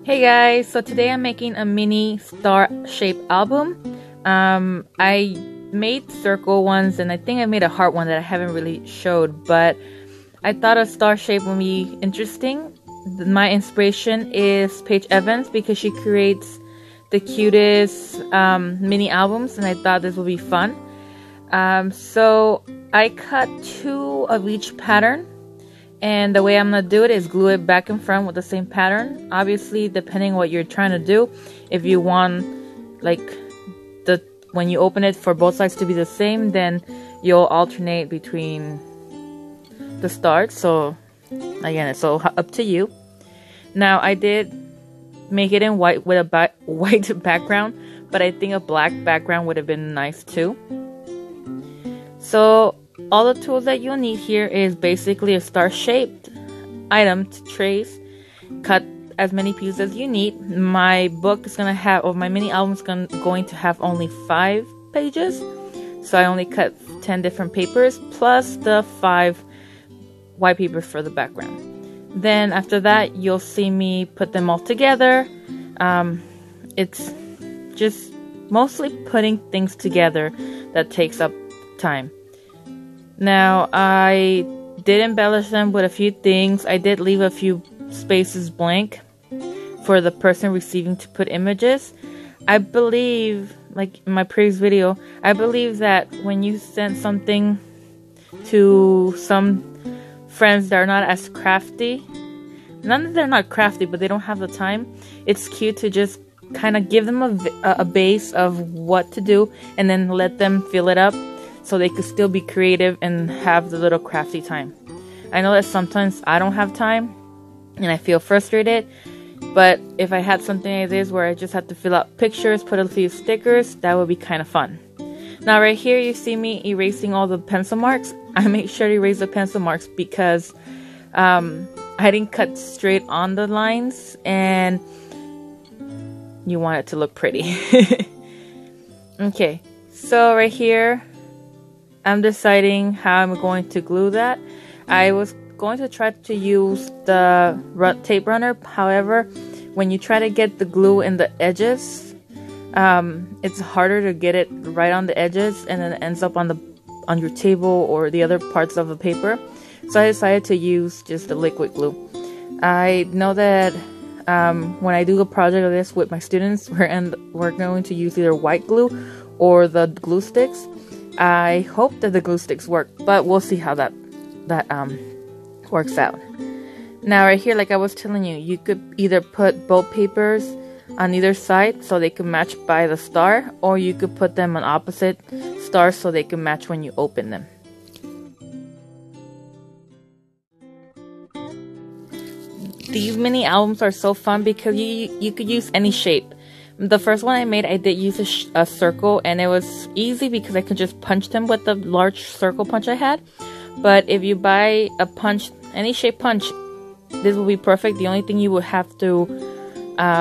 Hey guys, so today I'm making a mini star shape album. I made circle ones and I think I made a heart one that I haven't really showed, but I thought a star shape would be interesting. My inspiration is Paige Evans because she creates the cutest mini albums and I thought this would be fun. So I cut 2 of each pattern. And the way I'm going to do it is glue it back and front with the same pattern. Obviously, depending what you're trying to do, if you want like when you open it for both sides to be the same, then you'll alternate between the stars. So again, it's all up to you. Now I did make it in white with a white background, but I think a black background would have been nice too. So all the tools that you'll need here is basically a star-shaped item to trace. Cut as many pieces as you need. My book is gonna have, or my mini album is going to have only 5 pages, so I only cut 10 different papers plus the 5 white papers for the background. Then after that, you'll see me put them all together. It's just mostly putting things together that takes up time. Now, I did embellish them with a few things. I did leave a few spaces blank for the person receiving to put images. I believe, like in my previous video, I believe that when you send something to some friends that are not as crafty, not that they're not crafty, but they don't have the time, it's cute to just kind of give them a base of what to do and then let them fill it up, so they could still be creative and have the little crafty time. I know that sometimes I don't have time and I feel frustrated, but if I had something like this where I just had to fill out pictures, put a few stickers, that would be kind of fun. Now right here you see me erasing all the pencil marks. I made sure to erase the pencil marks because I didn't cut straight on the lines and you want it to look pretty. Okay, so right here I'm deciding how I'm going to glue that. I was going to try to use the tape runner. However, when you try to get the glue in the edges, it's harder to get it right on the edges, and then it ends up on your table or the other parts of the paper. So I decided to use just the liquid glue. I know that when I do a project like this with my students, we're going to use either white glue or the glue sticks. I hope that the glue sticks work, but we'll see how that works out. Now right here, like I was telling you, you could either put both papers on either side so they can match by the star, or you could put them on opposite stars so they can match when you open them. These mini albums are so fun because you could use any shape. The first one I made, I did use a circle, and it was easy because I could just punch them with the large circle punch I had. But if you buy a punch, any shape punch, this will be perfect. The only thing you would have to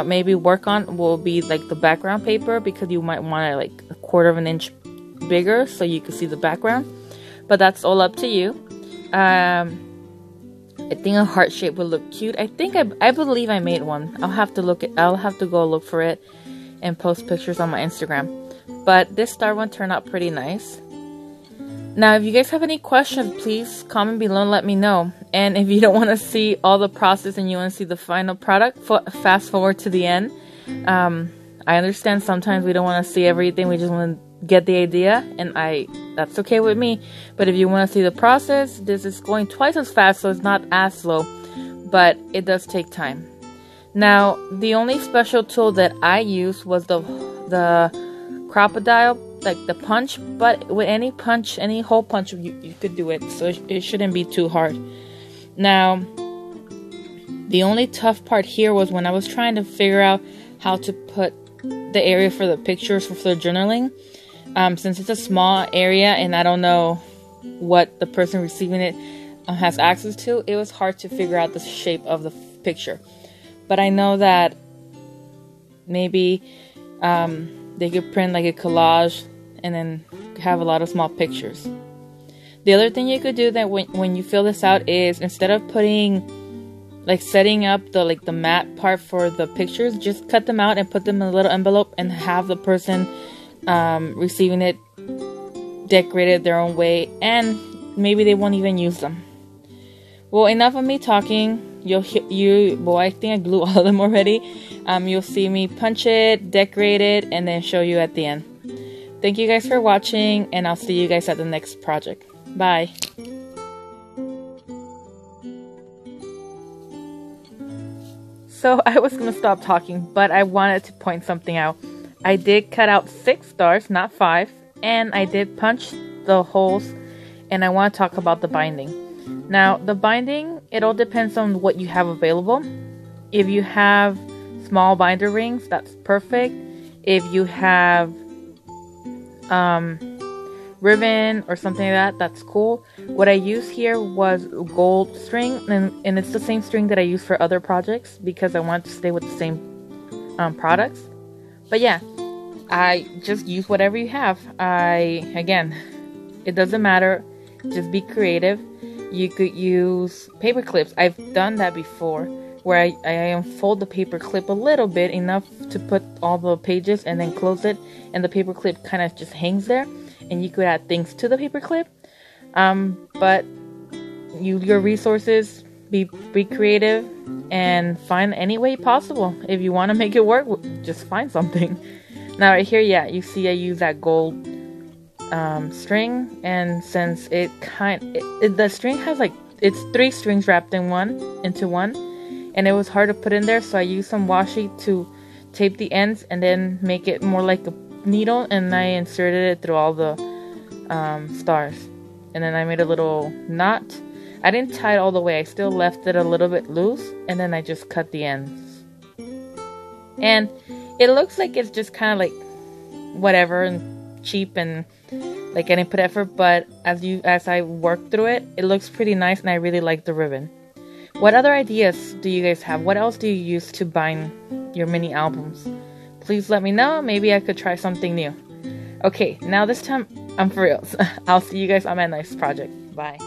maybe work on will be like the background paper, because you might want it like 1/4 of an inch bigger so you can see the background. But that's all up to you. I think a heart shape would look cute. I believe I made one. I'll have to go look for it and post pictures on my Instagram. But this star one turned out pretty nice. Now, if you guys have any questions, please comment below and let me know. And if you don't want to see all the process and you want to see the final product, fast forward to the end. I understand sometimes we don't want to see everything. We just want to get the idea, and that's okay with me. But if you want to see the process, this is going twice as fast, so it's not as slow, but it does take time. Now, the only special tool that I used was the crocodile, like the punch, but with any punch, any hole punch, you could do it, so it shouldn't be too hard. Now, the only tough part here was when I was trying to figure out how to put the area for the pictures for the journaling. Since it's a small area and I don't know what the person receiving it has access to, it was hard to figure out the shape of the picture. But I know that maybe they could print like a collage and then have a lot of small pictures. The other thing you could do that when you fill this out is, instead of putting like setting up the matte part for the pictures, just cut them out and put them in a little envelope and have the person receiving it decorated their own way, and maybe they won't even use them. Well, enough of me talking. Well, I think I glue all of them already. You'll see me punch it, decorate it, and then show you at the end. Thank you guys for watching, and I'll see you guys at the next project. Bye. So I was going to stop talking, but I wanted to point something out. I did cut out 6 stars, not 5, and I did punch the holes, and I want to talk about the binding. Now, the binding, it all depends on what you have available. If you have small binder rings, that's perfect. If you have ribbon or something like that, that's cool. What I used here was gold string, and it's the same string that I use for other projects because I want to stay with the same products. But yeah, I just use whatever you have. Again, it doesn't matter, just be creative. You could use paper clips. I've done that before, where I unfold the paper clip a little bit, enough to put all the pages, and then close it, and the paper clip kind of just hangs there, and you could add things to the paper clip. But your resources, be creative and find any way possible. If you want to make it work, just find something. Now right here, yeah, you see I use that gold string, and since the string has it's 3 strings wrapped into one, and it was hard to put in there, so I used some washi to tape the ends and then make it more like a needle, and I inserted it through all the stars, and then I made a little knot. I didn't tie it all the way, I still left it a little bit loose, and then I just cut the ends, and it looks like it's just kind of like whatever and cheap, and like I didn't put effort, but as I work through it, it looks pretty nice, and I really like the ribbon. What other ideas do you guys have? What else do you use to bind your mini albums? Please let me know. Maybe I could try something new. Okay, now this time I'm for real. I'll see you guys on my next project. Bye.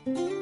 Thank you.